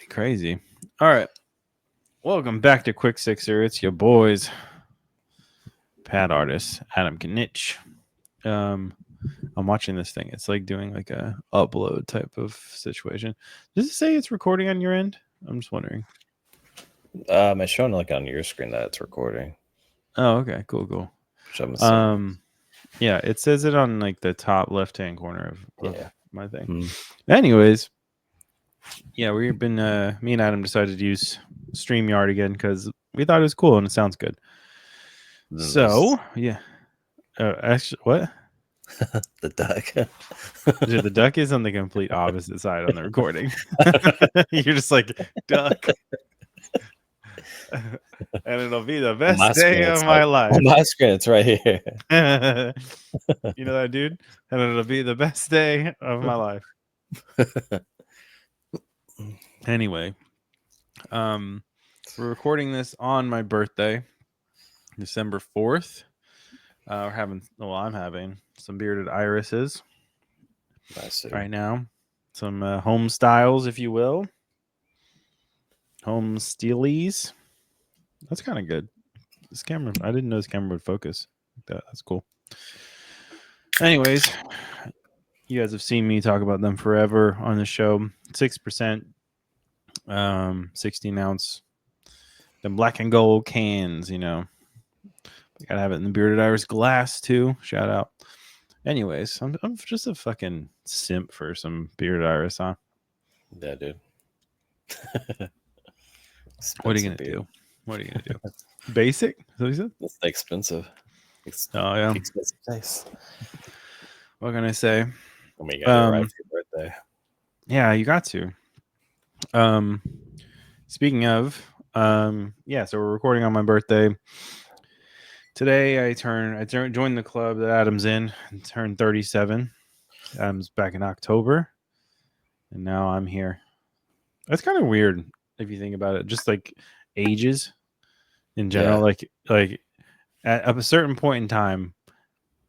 Pretty crazy. All right. Welcome back to Quick Sixer. It's your boys, Pad Artist, Adam Knitch. I'm watching this thing. It's like doing like a upload type of situation. Does it say it's recording on your end? I'm just wondering. It's showing like on your screen that it's recording. Oh, okay. Cool. Which I'm assuming. Yeah, it says it on like the top left-hand corner of my thing. Hmm. Anyways, yeah, we've been me and Adam decided to use StreamYard again because we thought it was cool and it sounds good. So yeah, actually, what? The duck. Dude, the duck is on the complete opposite side on the recording. You're just like duck, and it'll be the best day of my life. On my screen, it's right here. You know that, dude? And it'll be the best day of my life. Anyway, we're recording this on my birthday, December 4th. I'm having some bearded irises right now. Some home styles, if you will. Home steelies. That's kind of good. This camera, I didn't know this camera would focus like that. That's cool. Anyways, you guys have seen me talk about them forever on the show. 6%, 16 ounce. Them black and gold cans, you know. You gotta have it in the bearded iris glass too. Shout out. Anyways, I'm just a fucking simp for some bearded iris, huh? Yeah, dude. What are you gonna do? What are you gonna do? Basic? Is that what you said? It's expensive. Oh yeah. Expensive taste. What can I say? I mean, you got it right for your birthday. Yeah, you got to. Speaking of, yeah, so we're recording on my birthday. Today I joined the club that Adam's in and turned 37. Adam's back in October. And now I'm here. That's kind of weird if you think about it. Just like ages in general. Yeah. Like at a certain point in time,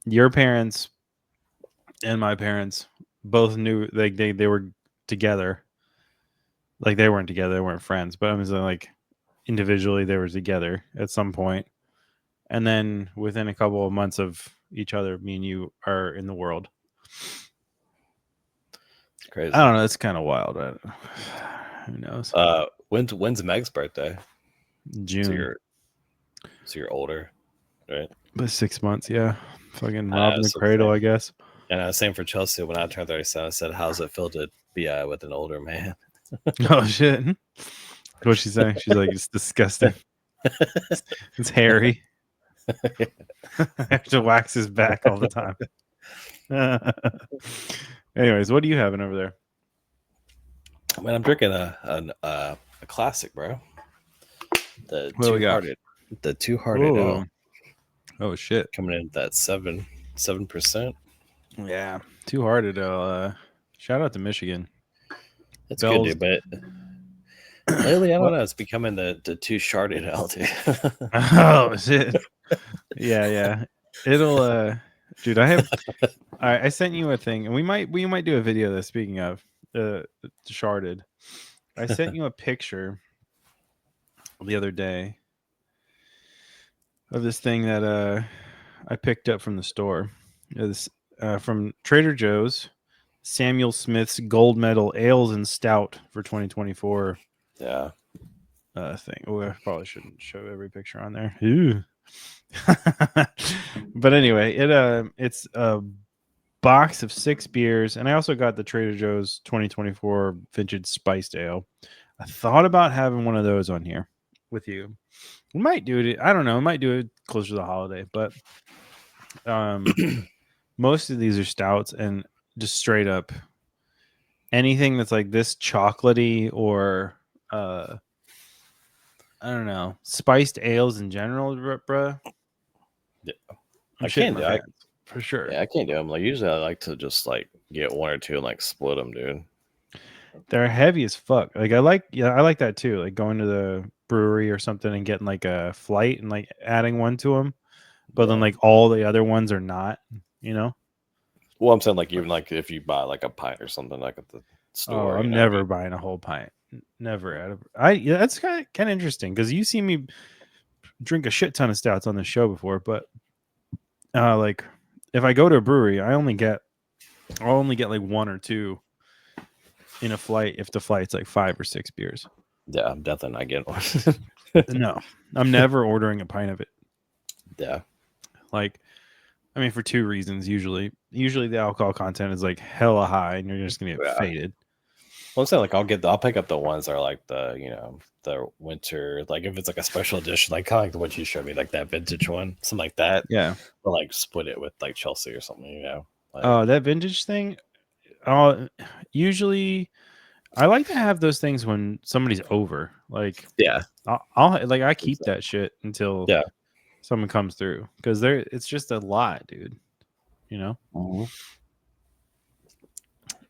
your parents and my parents both knew like they were together. Like they weren't together, they weren't friends, but I was like individually they were together at some point. And then within a couple of months of each other, me and you are in the world. It's crazy. I don't know. It's kind of wild. Who knows? When's Meg's birthday? June. So you're older, right? But 6 months, yeah. Fucking robbing the cradle, I guess. And same for Chelsea. When I turned 37, I said, "How's it feel to be with an older man?" Oh shit! What'd she say? She's like, "It's disgusting. It's hairy. I have to wax his back all the time." Anyways, what are you having over there? Man, I'm drinking a classic, bro. The Two Hearted Ale. Oh shit! Coming in at that 7%. Yeah, Two Hearted Ale. Shout out to Michigan. That's good, dude. But lately, I don't know. It's becoming the Two Sharded Ale, dude. Oh shit! Yeah. It'll. Dude, I sent you a thing, and we might do a video of this. Speaking of sharded, I sent you a picture the other day of this thing that I picked up from the store. It's from Trader Joe's, Samuel Smith's Gold Medal Ales and Stout for 2024. Yeah. Thing. Oh, I probably shouldn't show every picture on there. Ew. But anyway, it's a box of 6 beers, and I also got the Trader Joe's 2024 vintage spiced ale. I thought about having one of those on here with you. We might do it. I don't know. We might do it closer to the holiday, but most of these are stouts, and just straight up anything that's like this chocolatey or I don't know, spiced ales in general, bruh. Yeah. I can't do it for sure. Yeah, I can't do them. Like usually, I like to just like get one or two and like split them, dude. They're heavy as fuck. Like I like that too. Like going to the brewery or something and getting like a flight and like adding one to them, but then like all the other ones are not. You know. Well, I'm saying like even like if you buy like a pint or something like at the store. Oh, I'm never buying a whole pint. never out of. Yeah, that's kind of interesting because you see me drink a shit ton of stouts on the show before, but like if I go to a brewery, I'll only get like one or two in a flight if the flight's like 5 or 6 beers. Yeah, I'm definitely not getting one. No, I'm never ordering a pint of it. Yeah. Like, I mean, for 2 reasons. Usually the alcohol content is like hella high, and you're just gonna get faded. Well, I'm saying like I'll pick up the ones that are like the the winter, like if it's like a special edition, like kind of like the one you showed me, like that vintage one, something like that. Yeah. Or like split it with like Chelsea or something, Like, that vintage thing. Usually, I like to have those things when somebody's over. Like, yeah, I'll like I keep that shit until someone comes through because it's just a lot, dude. You know.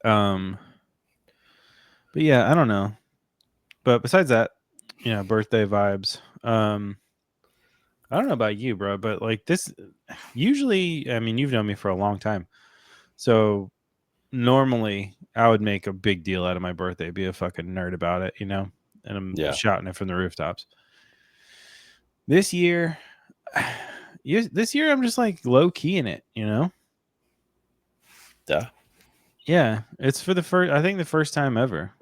Mm-hmm. But yeah, I don't know. But besides that, birthday vibes. I don't know about you, bro, but like this, usually, I mean, you've known me for a long time, so normally I would make a big deal out of my birthday, be a fucking nerd about it, and I'm shouting it from the rooftops. This year, I'm just like low key in it, Yeah. Yeah, it's for I think the first time ever.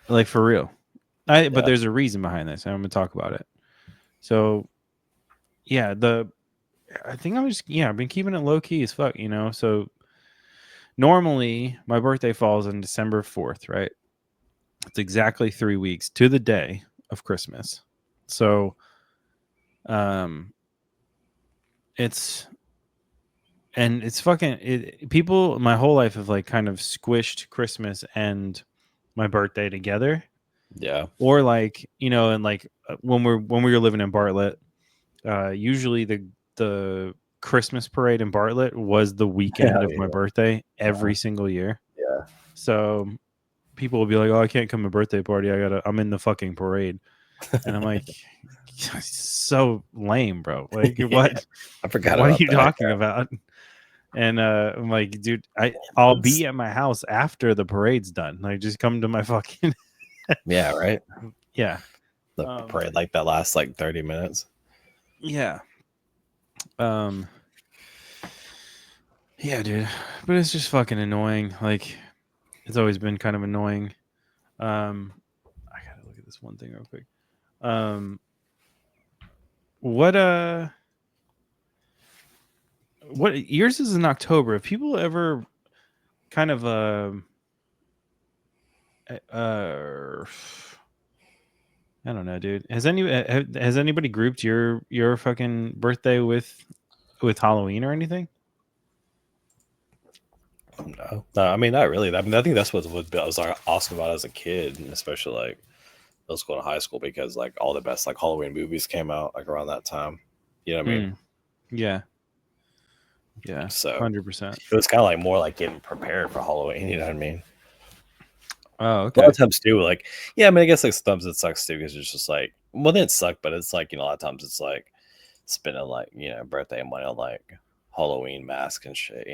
Like for real. But there's a reason behind this. I'm gonna talk about it. So, yeah, I think I've been keeping it low key as fuck, So normally my birthday falls on December 4th, right? It's exactly 3 weeks to the day of Christmas. So, it's fucking people my whole life have like kind of squished Christmas and my birthday together. Yeah. Or like, and like when we were living in Bartlett, usually the Christmas parade in Bartlett was the weekend of my birthday every single year. Yeah. So people will be like, "Oh, I can't come to a birthday party. I'm in the fucking parade." And I'm like, so lame, bro. Like, what? I forgot. What are you talking about? And I'm like, dude, I'll be at my house after the parade's done. Like, just come to my fucking. Yeah. Right. Yeah. The parade like that lasts like 30 minutes. Yeah. Yeah, dude. But it's just fucking annoying. Like, it's always been kind of annoying. I gotta look at this one thing real quick. What yours is in October. If people ever kind of I don't know, dude. Has anybody grouped your fucking birthday with Halloween or anything? No, I mean not really. I mean, I think that's what I was awesome about as a kid, and especially like middle school and high school, because like all the best like Halloween movies came out like around that time. You know what I mean? Yeah. So 100%. It was kind of like more like getting prepared for Halloween. You know what I mean? Oh, okay. A lot of times too, like, yeah, I mean, I guess like sometimes it sucks too because it's just like, well, then it sucked, but it's like, a lot of times it's like spending like, birthday money on like Halloween mask and shit,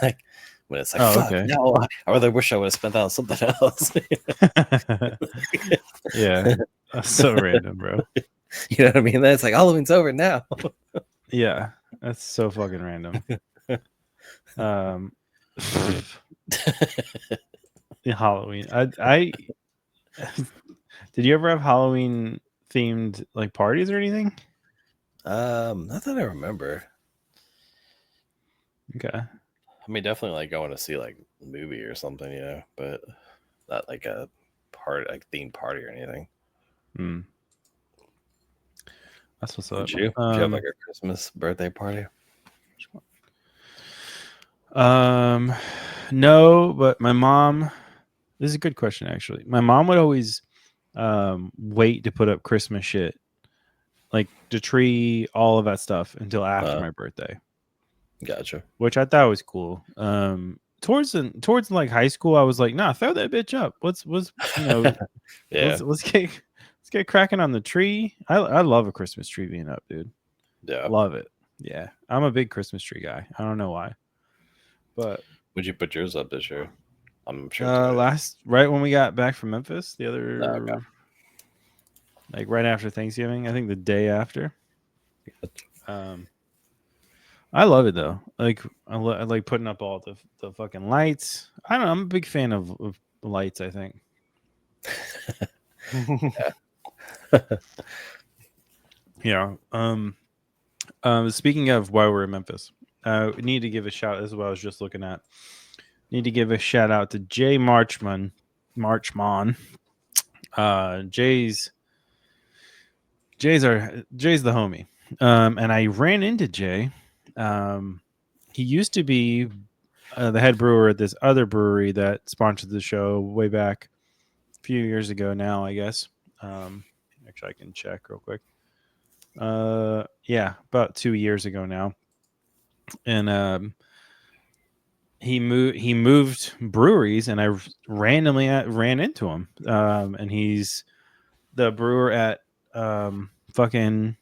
like when it's like, fuck, no, I really wish I would have spent that on something else. Yeah, that's so random, bro. You know what I mean? Then it's like Halloween's over now. Yeah, that's so fucking random. Halloween. I did you ever have Halloween themed like parties or anything? Not that I remember. Okay. I mean, definitely like going to see like a movie or something, but not like a party, like themed party or anything. That's what's up. Did you have like a Christmas birthday party? No, but my mom. This is a good question, actually. My mom would always wait to put up Christmas shit, like the tree, all of that stuff, until after my birthday. Gotcha. Which I thought was cool. Towards like high school, I was like, nah, throw that bitch up. Let's yeah. Let's get cracking on the tree. I love a Christmas tree being up, dude. Yeah, love it. Yeah, I'm a big Christmas tree guy. I don't know why, but would you put yours up this year? I'm sure. It's good. Last right when we got back from Memphis, the other Okay. like right after Thanksgiving, I think the day after. I love it though. Like I like putting up all the fucking lights. I don't know. I'm a big fan of lights. I think. Yeah. Speaking of why we're in Memphis, we need to give a shout. This is what I was just looking at. Need to give a shout out to Jay Marchman. Jay's the homie. And I ran into Jay. He used to be the head brewer at this other brewery that sponsored the show way back a few years ago now, I guess. Actually, I can check real quick. Yeah, about 2 years ago now. And he moved breweries, and I randomly ran into him. And he's the brewer at fucking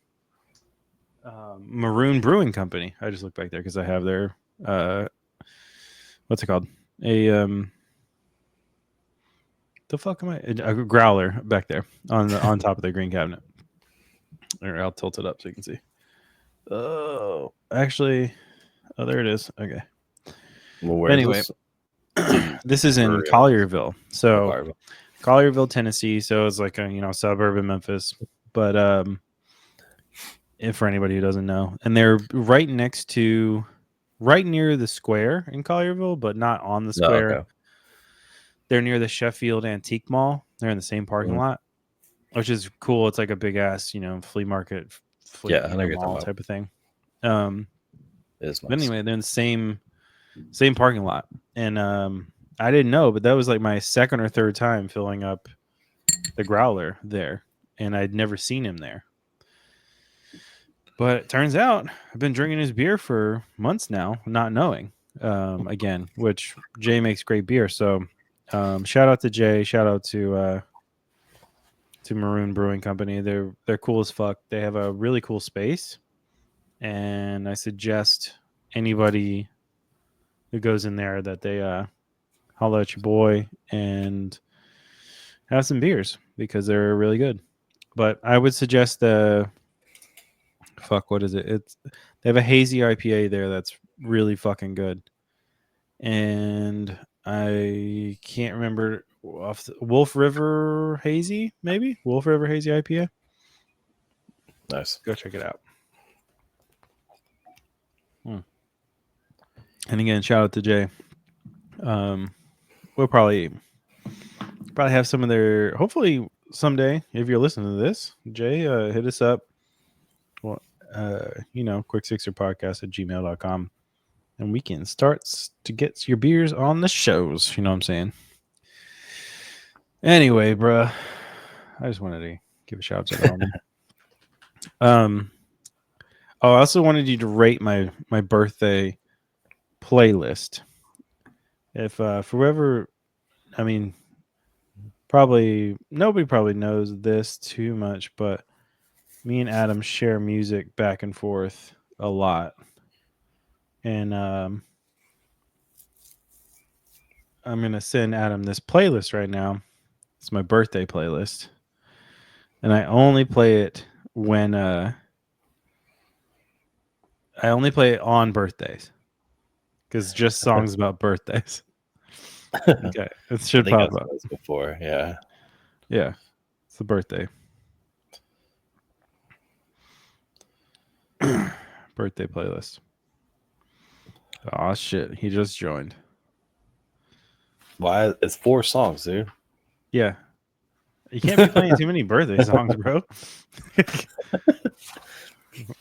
Maroon Brewing Company. I just looked back there because I have their what's it called? The fuck am I? A growler back there on top of the green cabinet. Or I'll tilt it up so you can see. Oh, actually, there it is. Okay. Well, where Anyway, this is in Brewery. Collierville. So Collierville. Collierville, Tennessee. So it's like a suburb of Memphis. But if for anybody who doesn't know, and they're right near the square in Collierville, but not on the square. okay. They're near the Sheffield Antique Mall. They're in the same parking lot, which is cool. It's like a big ass, flea market, Yeah, I know what you're mall talking type of thing. It is But nice. anyway, they're in the same parking lot, and I didn't know, but that was like my second or third time filling up the growler there, and I'd never seen him there. But it turns out I've been drinking his beer for months now, not knowing. Again, which Jay makes great beer. So shout out to Jay. Shout out to Maroon Brewing Company. They're cool as fuck. They have a really cool space, and I suggest anybody who goes in there that they holler at your boy and have some beers because they're really good. But I would suggest what is it? They have a hazy IPA there that's really fucking good, and I can't remember Wolf River Hazy, maybe Wolf River Hazy IPA. Nice. Go check it out. And again, shout out to Jay. We'll probably have some of their. Hopefully someday, if you're listening to this, Jay, hit us up. Well, quick6erpodcast@gmail.com, and we can start to get your beers on the shows. You know what I'm saying? Anyway, bruh, I just wanted to give a shout out to the homie. I also wanted you to rate my birthday playlist. If for whoever, I mean, nobody probably knows this too much, but me and Adam share music back and forth a lot, and I'm gonna send Adam this playlist right now. It's my birthday playlist, and I only play it when I only play it on birthdays because just songs about birthdays. Okay, it should pop up Before, yeah. It's the birthday playlist. Oh shit, he just joined. Why? It's 4 songs, dude. Yeah, you can't be playing too many birthday songs, bro.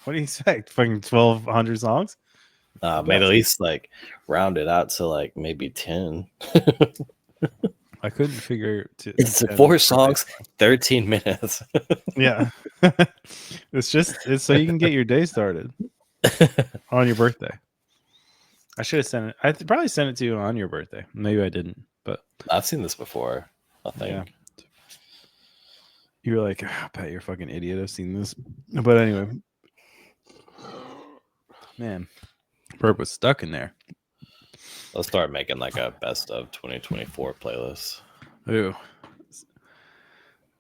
What do you expect? Fucking 1,200 songs? Made at least like round it out to like maybe 10. I couldn't figure it's 4 songs, 13 minutes. Yeah. It's so you can get your day started on your birthday. I should have sent it. I probably sent it to you on your birthday. Maybe I didn't, but I've seen this before, I think. Yeah. You were like, Pat, you're a fucking idiot. I've seen this. But anyway, man, Burp was stuck in there. Let's start making like a best of 2024 playlist. Ooh.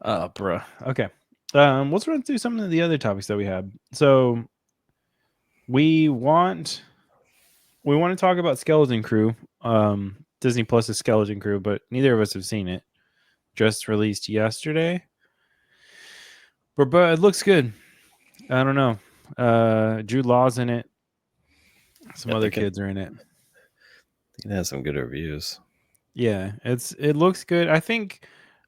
Bruh. Okay. Let's run through some of the other topics that we had. So we want to talk about Skeleton Crew, Disney Plus's Skeleton Crew, but neither of us have seen it. Just released yesterday. But it looks good. I don't know. Jude Law's in it. Some other kids are in it. It has some good reviews. Yeah, it looks good.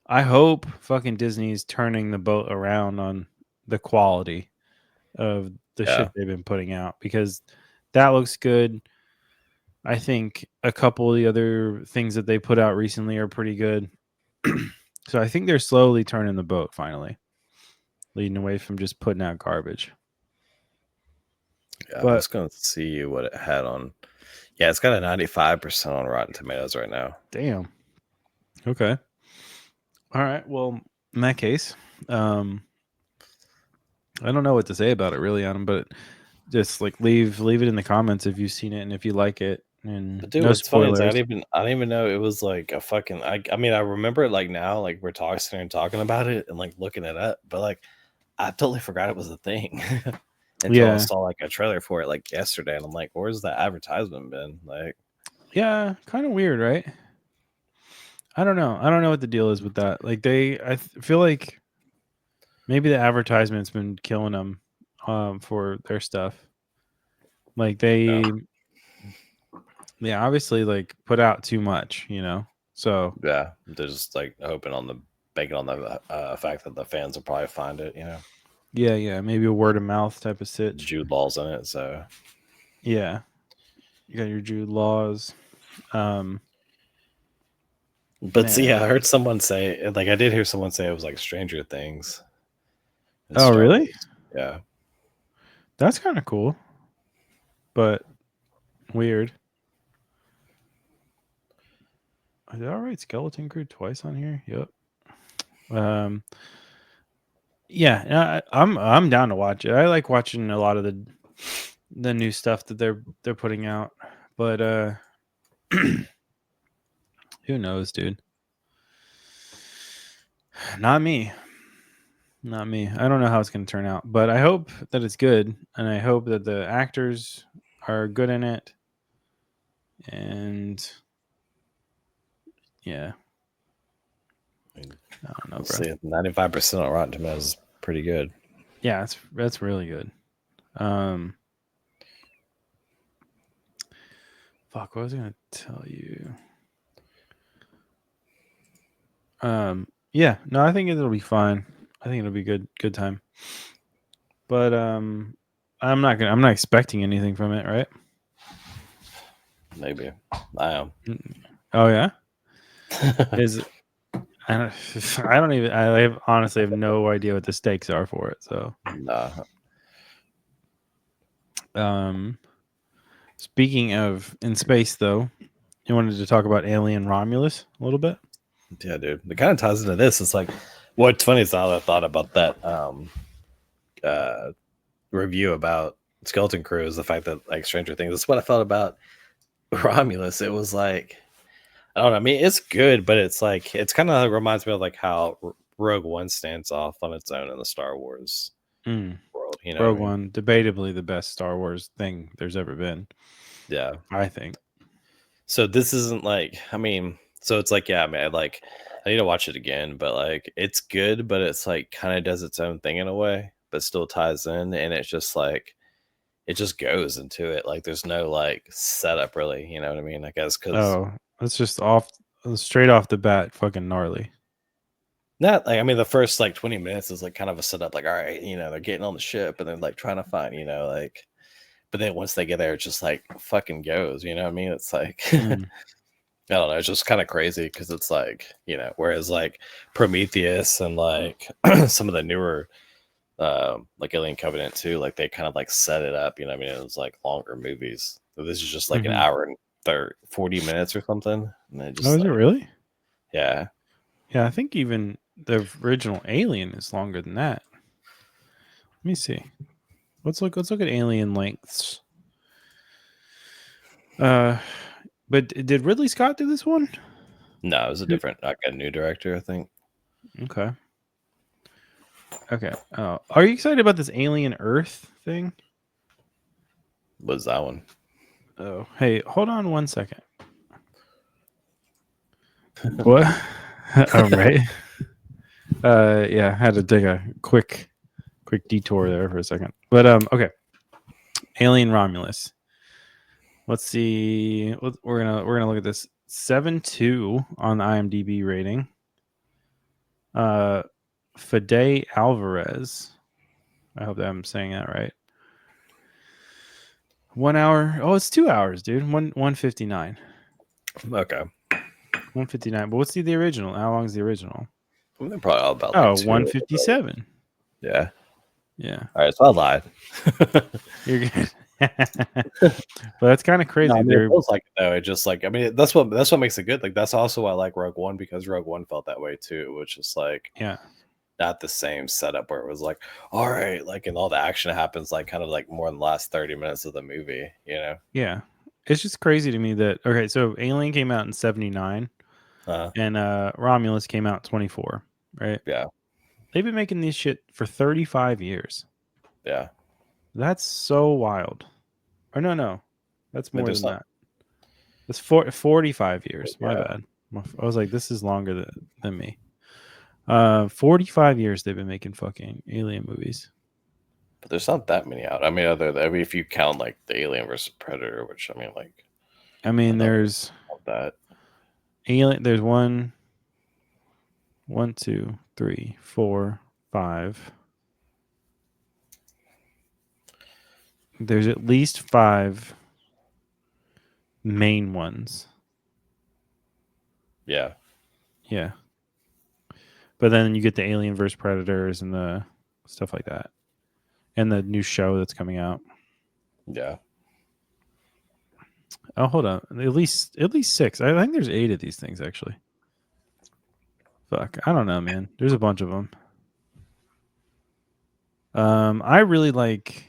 I hope fucking Disney's turning the boat around on the quality of the shit they've been putting out, because that looks good. I think a couple of the other things that they put out recently are pretty good. So I think they're slowly turning the boat finally, leading away from just putting out garbage. Yeah, I was going to see what it had on. Yeah, it's got a 95% on Rotten Tomatoes right now. Damn. Okay. All right. Well, in that case, I don't know what to say about it really, Adam, but just like leave it in the comments if you've seen it and if you like it. And But dude, no what's funny is spoilers. I didn't even know it was like a fucking. I mean, I remember it like now, like we're sitting and talking about it and like looking it up, but like I totally forgot it was a thing until I saw like a trailer for it like yesterday, and I'm like, where's the advertisement been? Like, yeah, kind of weird, right? I don't know what the deal is with that. Like I feel like maybe the advertisement's been killing them for their stuff. Like they obviously like put out too much, So yeah, they're just like banking on the fact that the fans will probably find it, Yeah, maybe a word of mouth type of sitch. Jude Law's in it, so yeah, you got your Jude Laws. But see, I heard someone say, like, I did hear someone say it was like Stranger Things. Oh, really? Wars. Yeah. That's kind of cool, but weird. Is that all right? Skeleton Crew twice on here. Yep. Yeah, I'm down to watch it. I like watching a lot of the new stuff that they're putting out, but who knows, dude? Not me. I don't know how it's going to turn out, but I hope that it's good, and I hope that the actors are good in it. And yeah, I don't know, bro. 95% on Rotten Tomatoes is pretty good. Yeah, that's really good. Fuck, what was I gonna tell you? Yeah, no, I think it'll be fine. I think it'll be good time. But I'm not expecting anything from it, right? Maybe. I am. Oh yeah. I honestly have no idea what the stakes are for it. So nah. Speaking of in space, though, you wanted to talk about Alien Romulus a little bit? Yeah, dude. It kind of ties into this. It's like, what's funny is how I thought about that review about Skeleton Crew is the fact that, like, Stranger Things, that's what I felt about Romulus. It was like, I don't know. I mean, it's good, but it's like, it's kind of reminds me of like how Rogue One stands off on its own in the Star Wars world. Rogue One, debatably the best Star Wars thing there's ever been. Yeah, I think. So this isn't like, I mean, so it's like, yeah, man, like I need to watch it again, but like it's good, but it's like kind of does its own thing in a way, but still ties in, and it's just like it just goes into it. Like there's no like setup really, you know what I mean? I guess because it's just straight off the bat, fucking gnarly. not like, I mean, the first like 20 minutes is like kind of a setup, like, all right, they're getting on the ship and then like trying to find, like, but then once they get there, it's just like fucking goes, you know what I mean? It's like I don't know, it's just kind of crazy because it's like, whereas like Prometheus and like some of the newer like Alien Covenant too, like they kind of like set it up, you know what I mean? It was like longer movies. So this is just like an hour and 40 minutes or something. And then just is it really? Yeah. Yeah, I think even the original Alien is longer than that. Let me see. Let's look at Alien lengths. But did Ridley Scott do this one? No, it was a different, like a new director, I think. Okay. Okay. Oh, are you excited about this Alien Earth thing? Was that one? Oh, hey, hold on 1 second. What? Oh, right. Yeah, I had to take a quick detour there for a second. But okay. Alien Romulus. Let's see. We're gonna look at this 7.2 on the IMDb rating. Fede Alvarez. I hope that I'm saying that right. 1 hour. Oh, it's 2 hours, dude. 159. Okay. 159. But what's the original? How long is the original? They're probably all about Oh, like 157. Yeah. Yeah. All right, so I lied. You're good. But that's kind of crazy. No, I mean, They're it feels like it though. It just like, I mean, that's what makes it good. Like that's also why I like Rogue One, because Rogue One felt that way too, which is like yeah. not the same setup where it was like, all right, like, and all the action happens like kind of like more in the last 30 minutes of the movie, you know? Yeah. It's just crazy to me that okay, so Alien came out in 79 and Romulus came out in 24, right? Yeah, They've been making this shit for 35 years. yeah. That's so wild. Or no. That's I mean, more there's than not, that. That's 45 years. My yeah, bad. I was like, this is longer than me. 45 years they've been making fucking Alien movies. but there's not that many out. I mean, if you count like the Alien versus Predator, which I mean, like, I mean, I don't there's count that. Alien. There's one, two, three, four, five. There's at least 5 main ones. Yeah, Yeah. But then you get the Alien vs Predators and the stuff like that. And the new show that's coming out. yeah. Oh, hold on. At least 6. I think there's 8 of these things actually. Fuck. I don't know, man. There's a bunch of them. I really like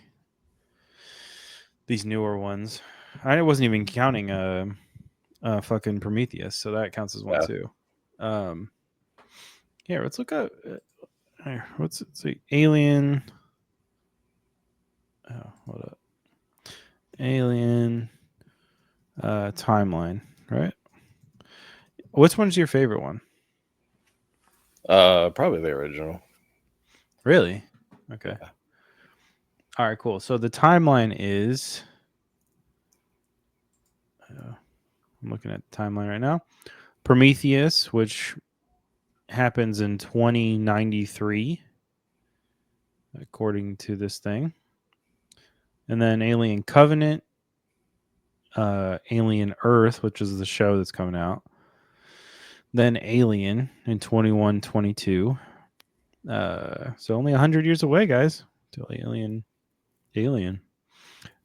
these newer ones. I wasn't even counting fucking Prometheus, so that counts as one Yeah. too. Yeah, let's look up what's it say? Alien. Oh, hold up. Alien timeline, right? Which one's your favorite one? Probably the original. Really? Okay. Yeah. All right, cool. So the timeline is I'm looking at the timeline right now. Prometheus, which happens in 2093, according to this thing. And then Alien Covenant, Alien Earth, which is the show that's coming out. Then Alien in 2122. So only 100 years away, guys, till Alien.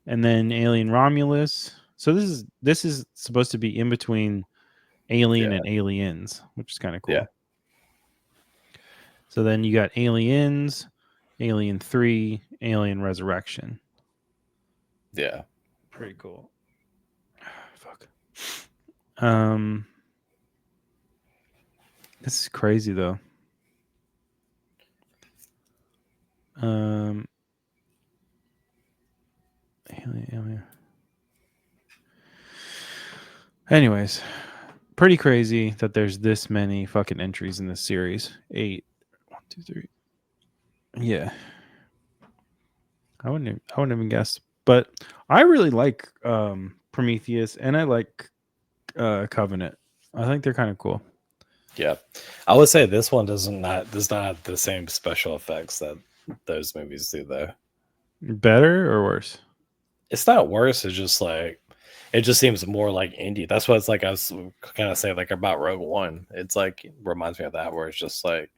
And then Alien Romulus. So this is supposed to be in between Alien and Aliens, which is kind of cool. Yeah. So then you got Aliens, Alien 3, Alien Resurrection. Yeah. Pretty cool. Fuck. This is crazy though. Alien. Anyways, pretty crazy that there's this many fucking entries in this series. 8. 1, 2, 3. Yeah. I wouldn't even guess. But I really like Prometheus and I like Covenant. I think they're kind of cool. Yeah. I would say this one does not have the same special effects that those movies do though. Better or worse? It's not worse, it's just like it just seems more like indie. That's what it's like. I was kind of saying like about Rogue One. It's like reminds me of that, where it's just like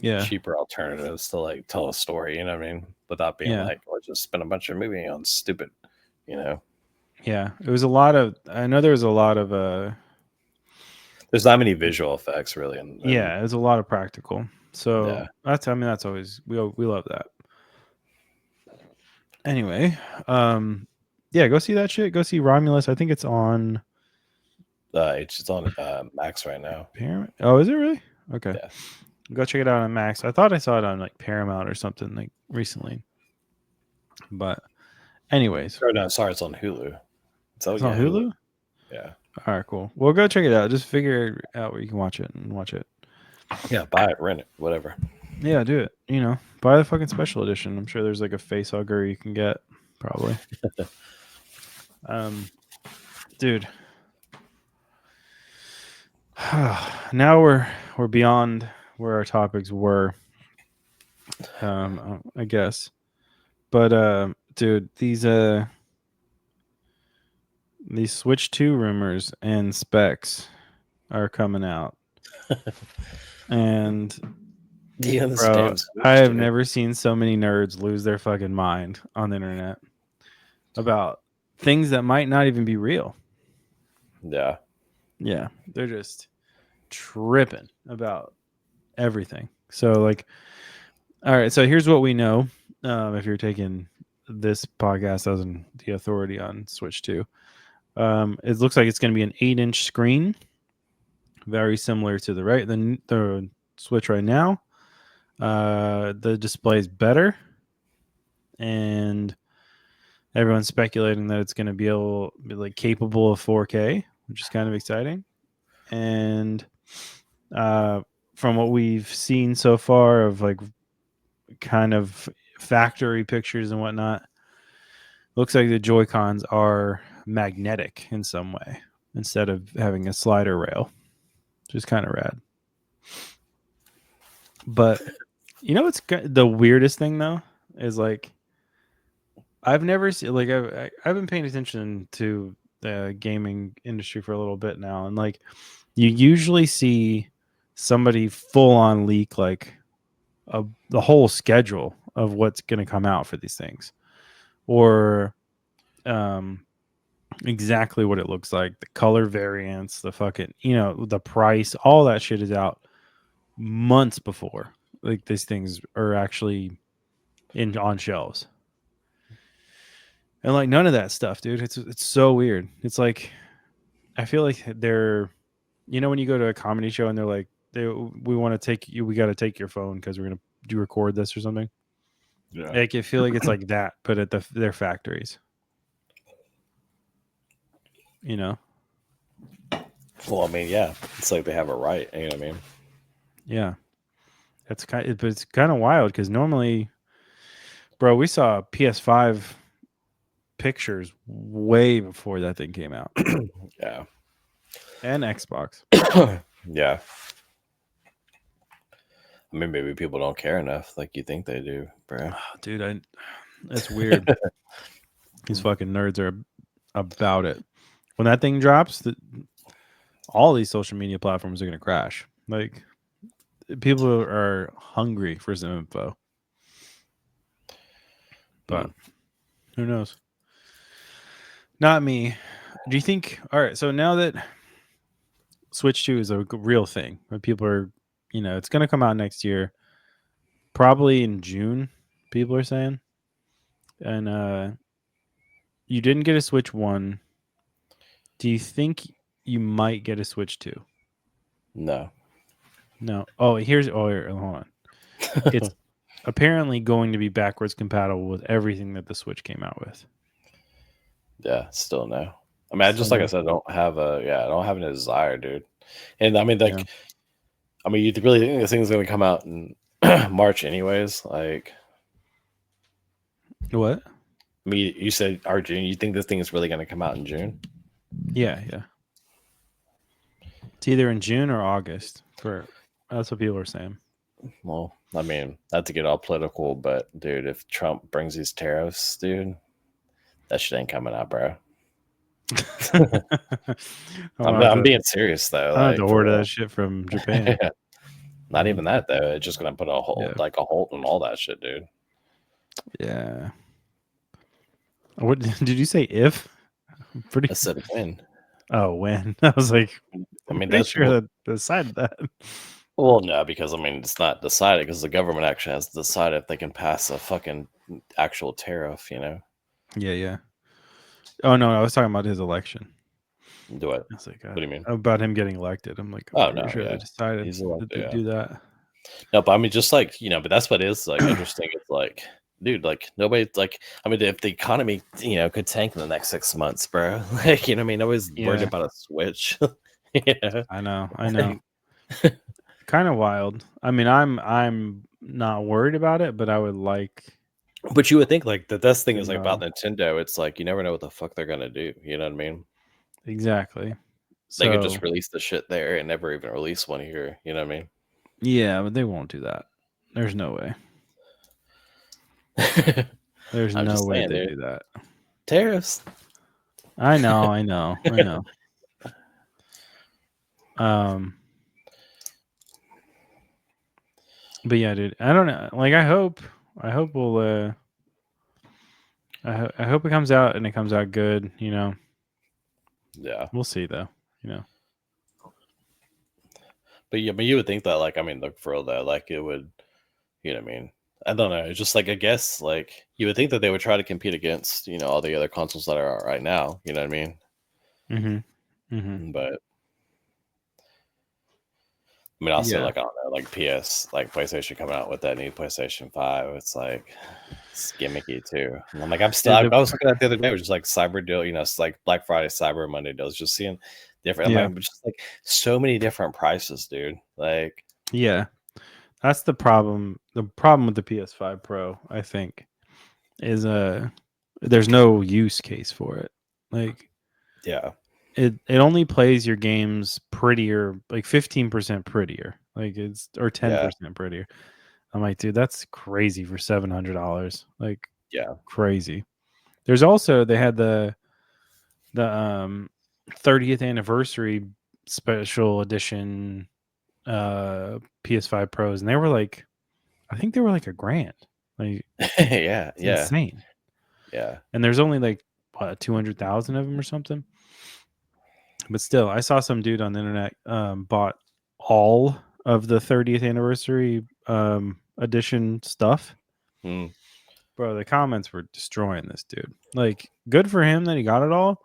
cheaper alternatives to like tell a story. You know what I mean? Without being like, let's just spend a bunch of movie on stupid. You know? Yeah, it was a lot of. I know there was a lot of. There's not many visual effects really. Yeah, it was a lot of practical. So that's. I mean, that's always we love that. Anyway, yeah, go see that shit. Go see Romulus. I think it's on It's on Max right now. Paramount. Oh, is it really? Okay. Yeah. Go check it out on Max. I thought I saw it on like Paramount or something like recently. But anyways, Or no, sorry, it's on Hulu. So it's yeah, on Hulu. Yeah. All right, cool. Well, go check it out. Just figure out where you can watch it and watch it. Yeah, buy it, rent it, whatever. Yeah, do it. You know, buy the fucking special edition. I'm sure there's like a face hugger you can get, probably. Dude. Now we're beyond where our topics were. I guess. But dude, these Switch 2 rumors and specs are coming out. And Do you bro, understand? I have never seen so many nerds lose their fucking mind on the internet about things that might not even be real. Yeah. Yeah, they're just tripping about everything. So like, all right, so here's what we know. If you're taking this podcast as the authority on Switch 2, it looks like it's going to be an 8-inch screen, very similar to the Switch right now. The display is better, and everyone's speculating that it's going to be capable of 4K, which is kind of exciting. And from what we've seen so far of like kind of factory pictures and whatnot, looks like the Joy-Cons are magnetic in some way instead of having a slider rail, which is kind of rad. But you know what's the weirdest thing though is like I've never seen like I've been paying attention to the gaming industry for a little bit now, and like you usually see somebody full on leak like the whole schedule of what's going to come out for these things, or exactly what it looks like, the color variants, the fucking the price, all that shit is out months before like these things are actually on shelves. And like none of that stuff, dude. It's so weird. It's like I feel like they're, when you go to a comedy show and they're like, we want to take you, we got to take your phone because we're gonna do record this or something. Yeah. Like I feel like it's like that, but at their factories. Well, I mean, yeah, it's like they have a right. You know what I mean? Yeah, but it's kind of wild because normally, bro, we saw PS5 pictures way before that thing came out. Yeah. And Xbox. Yeah. I mean, maybe people don't care enough like you think they do, bro. Dude, that's weird. These fucking nerds are about it. When that thing drops, all these social media platforms are going to crash. Like, people are hungry for some info. But who knows? Not me. Do you think... All right, so now that Switch 2 is a real thing, where people are... it's going to come out next year. Probably in June, people are saying. And you didn't get a Switch 1. Do you think you might get a Switch 2? No. Oh, here, hold on. It's apparently going to be backwards compatible with everything that the Switch came out with. Yeah, still no. I mean, like I said, I don't have a desire, dude. And I mean, like, I mean, you really think this thing's going to come out in March anyways? Like, what? I mean, you said June. You think this thing is really going to come out in June? Yeah. It's either in June or August. That's what people are saying. Well, I mean, not to get all political, but dude, if Trump brings these tariffs, dude, that shit ain't coming out, bro. I'm being serious though. I have to order that shit from Japan. Yeah. Not even that though. It's just gonna put a hold, like a halt on all that shit, dude. Yeah. What did you say? If? I said when. Oh, when? I was like, I mean, that's sure that decided that. Well, no, because I mean, it's not decided because the government actually has to decide if they can pass a fucking actual tariff. Yeah. Oh no, I was talking about his election. Do it. I was like, What do you mean? about him getting elected. I'm like, I'm Oh pretty no, sure they yeah, decided he's that elected. they Yeah. do that. No, but I mean, just like but that's what is like interesting. It's like, dude, like nobody, like, I mean, if the economy, could tank in the next 6 months, bro, like, what I mean, nobody's worried Yeah, about a switch. you know, I know, I know. Like, Kind of wild. I mean, I'm not worried about it, but I would like but you would think like the best thing to is like about know Nintendo. It's like you never know what the fuck they're gonna do. You know what I mean? exactly. They could So just release the shit there and never even release one here. You know what yeah, but they won't do that. There's no way. I mean? There's I'm no just way saying, they dude. do that. Tariffs. I know, I know, I know. Um, but yeah, dude, I don't know. Like, I hope we'll, I hope it comes out and it comes out good. Yeah. We'll see though. You know, But yeah, but you would think that, like, I mean, look, for real though, like it would, what I mean? I don't know. It's just like, I guess, like, you would think that they would try to compete against, all the other consoles that are out right now. You know what I mean? mm-hmm, mm-hmm. But I mean, also, Yeah, like, I don't know, like like PlayStation coming out with that new PlayStation 5. It's like, it's gimmicky too. And I'm like, the I was looking at the other day, it was just like Cyber deal, it's like Black Friday, Cyber Monday deals, just seeing different. yeah, I'm like, just like so many different prices, dude. Like, yeah. That's the problem. The problem with the PS5 Pro, I think, is there's no use case for it. Like yeah, it only plays your games prettier, like 15% prettier. Like it's or yeah, 10% prettier. I'm like, dude, that's crazy for $700. Like yeah, crazy. There's also they had the 30th anniversary special edition PS5 Pros, and they were like, I think they were like a grand. Like yeah, it's yeah, insane. yeah. And there's only like what, 200,000 of them or something. But still, I saw some dude on the internet bought all of the 30th anniversary edition stuff. Mm. Bro, the comments were destroying this dude. Like, good for him that he got it all,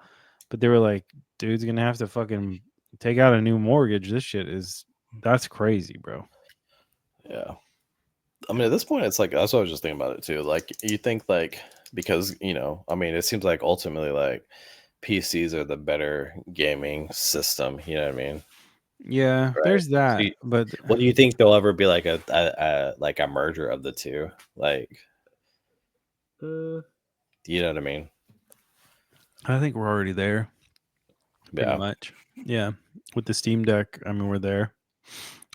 but they were like, dude's gonna have to fucking take out a new mortgage. This shit is that's crazy, bro. Yeah. I mean, at this point, it's like that's what I was just thinking about it too. Like, you think like because I mean, it seems like ultimately like PCs are the better gaming system. You know what I mean? Yeah, Right. there's So, that, but what do you think there'll ever be like a merger of the two? Like, you know what I mean? I think we're already there, pretty Yeah. much. Yeah, with the Steam Deck, I mean, we're there.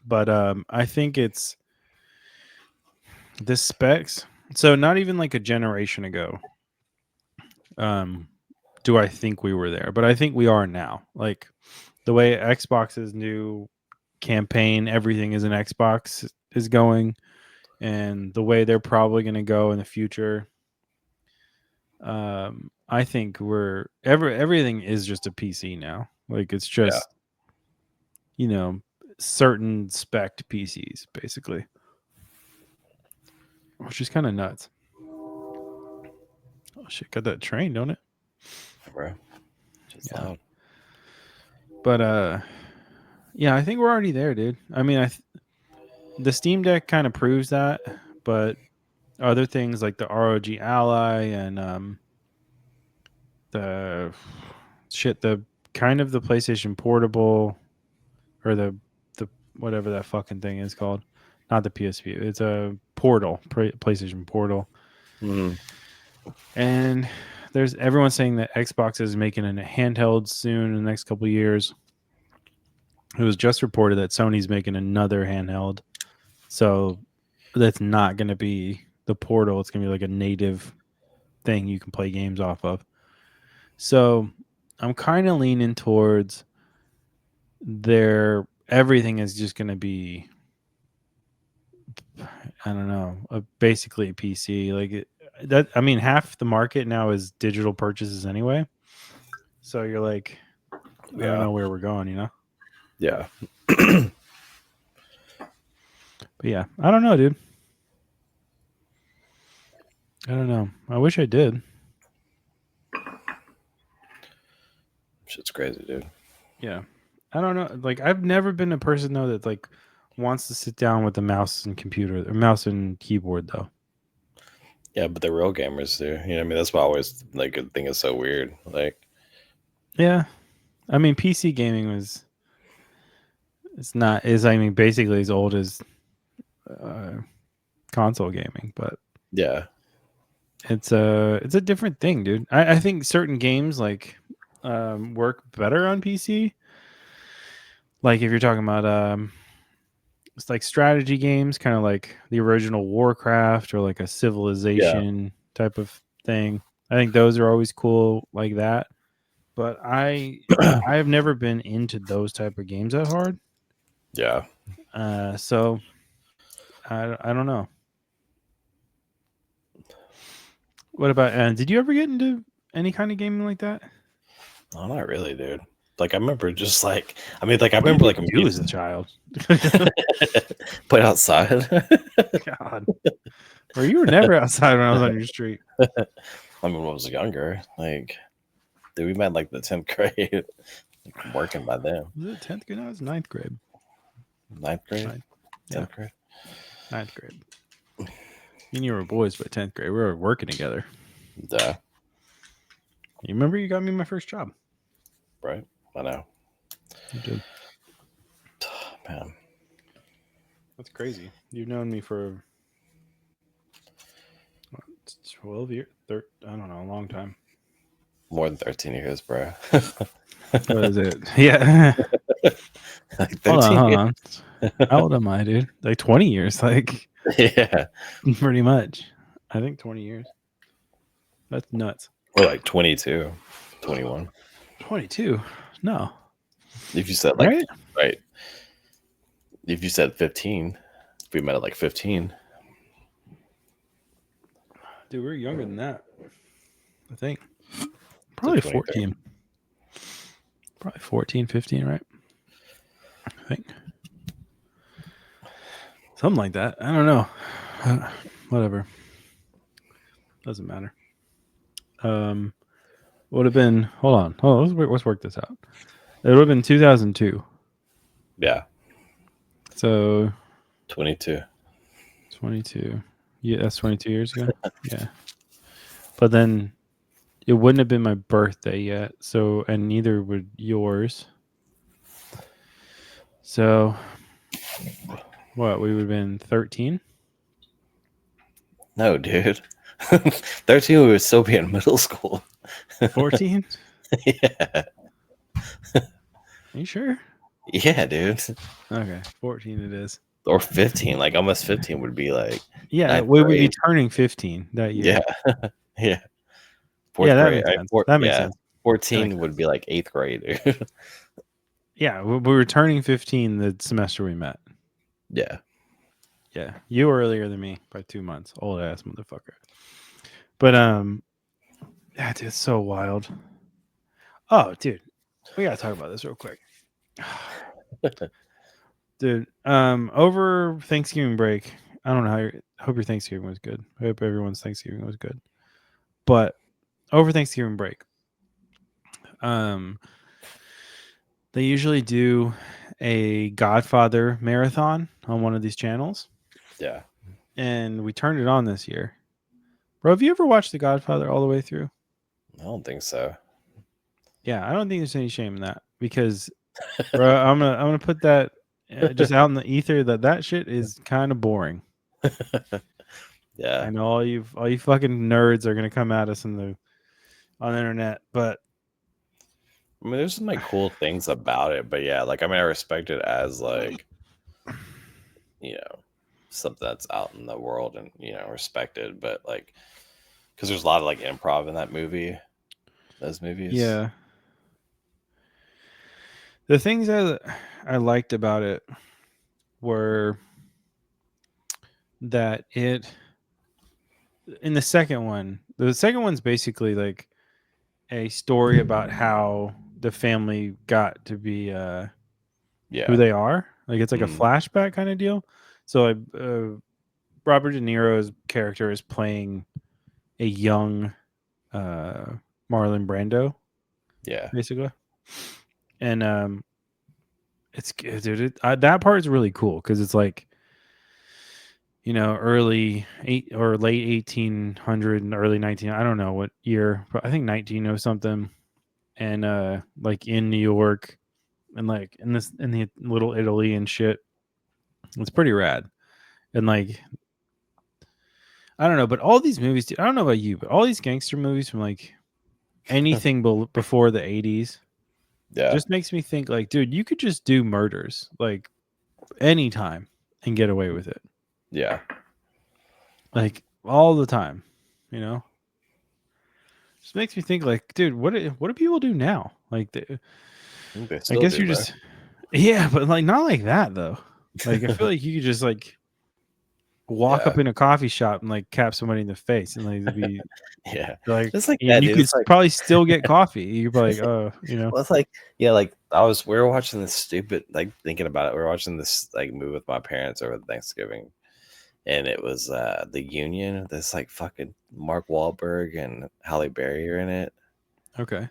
But I think it's the specs. So not even like a generation ago, do I think we were there, but I think we are now. Like the way Xbox's new campaign, everything is an Xbox is going, and the way they're probably going to go in the future. I think everything is just a PC now. Like it's Yeah. just certain spec PCs basically, which is kind of nuts. Oh shit, got that train, don't it? Bro. Just Yeah. loud. But yeah, I think we're already there, dude. I mean, the Steam Deck kind of proves that, but other things like the ROG Ally and the the kind of the PlayStation Portable or the whatever that fucking thing is called, not the PSP. It's a Portal, PlayStation Portal, Mhm. and there's everyone saying that Xbox is making a handheld soon in the next couple of years. It was just reported that Sony's making another handheld. So that's not going to be the Portal. It's going to be like a native thing you can play games off of. So I'm kind of leaning towards everything is just going to be, I don't know, basically a PC. I mean, half the market now is digital purchases anyway. So you're like, I don't Yeah. know where we're going, Yeah. But yeah, I don't know, dude. I don't know. I wish I did. Shit's crazy, dude. Yeah. I don't know. Like I've never been a person though that like wants to sit down with a mouse and computer or mouse and keyboard though. Yeah, but the real gamers do. You know what I mean? That's why I always like think it's so weird. Like, Yeah. I mean PC gaming was it's not is I mean basically as old as uh, console gaming, but yeah. it's a different thing, dude. I think certain games like work better on PC. Like if you're talking about it's like strategy games, kind of like the original Warcraft or like a Yeah. Civilization type of thing. I think those are always cool like that. But I have never been into those type of games that hard. Yeah. So I don't know. What about did you ever get into any kind of gaming like that? Oh, not really, dude. Like, I remember just like, I mean, like, I What remember did like you do as a child? play outside. God. Or you were never outside when I was on your street. I mean, when I was younger, like, dude, we met like the 10th grade, like, working by then. Was it 10th grade? No, it was ninth grade. 9th grade, Ninth, 10th grade. ninth grade. Me and you were boys by 10th grade. We were working together. Yeah, You remember you got me my first job? right. I know, You did. man. That's crazy. You've known me for what, 12 years? I don't know, a long time. More than 13 years, bro. What is it? Yeah. Like Hold 13 on, years. hold on. How old am I, dude? Like 20 years, like Yeah, pretty much. I think 20 years. That's nuts. or like 22, 21. 22? No. If you said like, Right? right. If you said 15, if we met at like 15, Dude, we're younger than that. I think. to Probably 23. 14. Probably 14, 15, right? I think. Something like that. I don't know. Whatever. Doesn't matter. Would have been. Hold on. Let's work this out. It would have been 2002. Yeah, So 22. 22. Yeah, that's 22 years ago. Yeah. But then it wouldn't have been my birthday yet. So, and neither would yours. So, what? We would have been 13? No, dude. 13, we would still be in middle school. 14? Yeah. Are you sure? Yeah, dude. Okay. 14 it is. Or 15. Like almost 15 would be like Yeah. ninth We would be grade. turning 15 that year. Yeah. Yeah. Yeah, Fourth that grade. makes sense. Four, That makes yeah. sense. 14 would be like 8th grade. Dude. Yeah. We were turning 15 the semester we met. Yeah. Yeah. You were earlier than me by 2 months. Old ass motherfucker. But, that is so wild. Oh, dude. We got to talk about this real quick. Dude, over Thanksgiving break, I don't know hope your Thanksgiving was good. I hope everyone's Thanksgiving was good. But over Thanksgiving break, they usually do a Godfather marathon on one of these channels, Yeah. and we turned it on this year. Bro, have you ever watched The Godfather all the way through? I don't think so. Yeah, I don't think there's any shame in that because, bro, I'm gonna put that just out in the ether that shit is kind of boring. Yeah. I know all you fucking nerds are gonna come at us on the internet, but I mean, there's some like cool things about it, but yeah, like I mean, I respect it as like, you know, something that's out in the world and respected, but like, because there's a lot of like improv in that movie, those movies. yeah, the things I liked about it were that it in the second one's basically like a story about how the family got to be Yeah. who they are. Like it's like a Mhm. flashback kind of deal. So Robert De Niro's character is playing a young Marlon Brando, Yeah. basically. and it's good, dude. That part is really cool because it's like, early or late 1800 and early 19. I don't know what year, but I think 19 or something. And like in New York, and like in the little Italy and shit. It's pretty rad. And like, I don't know, but all these movies, dude, I don't know about you, but all these gangster movies from like anything before the 80s Yeah. just makes me think like, dude, you could just do murders like anytime and get away with it. Yeah. Like all the time, you know? Just makes me think like, dude, what do people do now? Like, They I still guess do, you bro. just, yeah, but like not like that though. Like I feel like you could just like walk Yeah. up in a coffee shop and like cap somebody in the face and like be Yeah. like, It's like that, and you dude. could It's like, probably still get coffee. You're like, well, it's like, yeah, like we were watching this stupid, like thinking about it. We were watching this like movie with my parents over Thanksgiving, and it was The Union. This like fucking Mark Wahlberg and Halle Berry are in it. okay.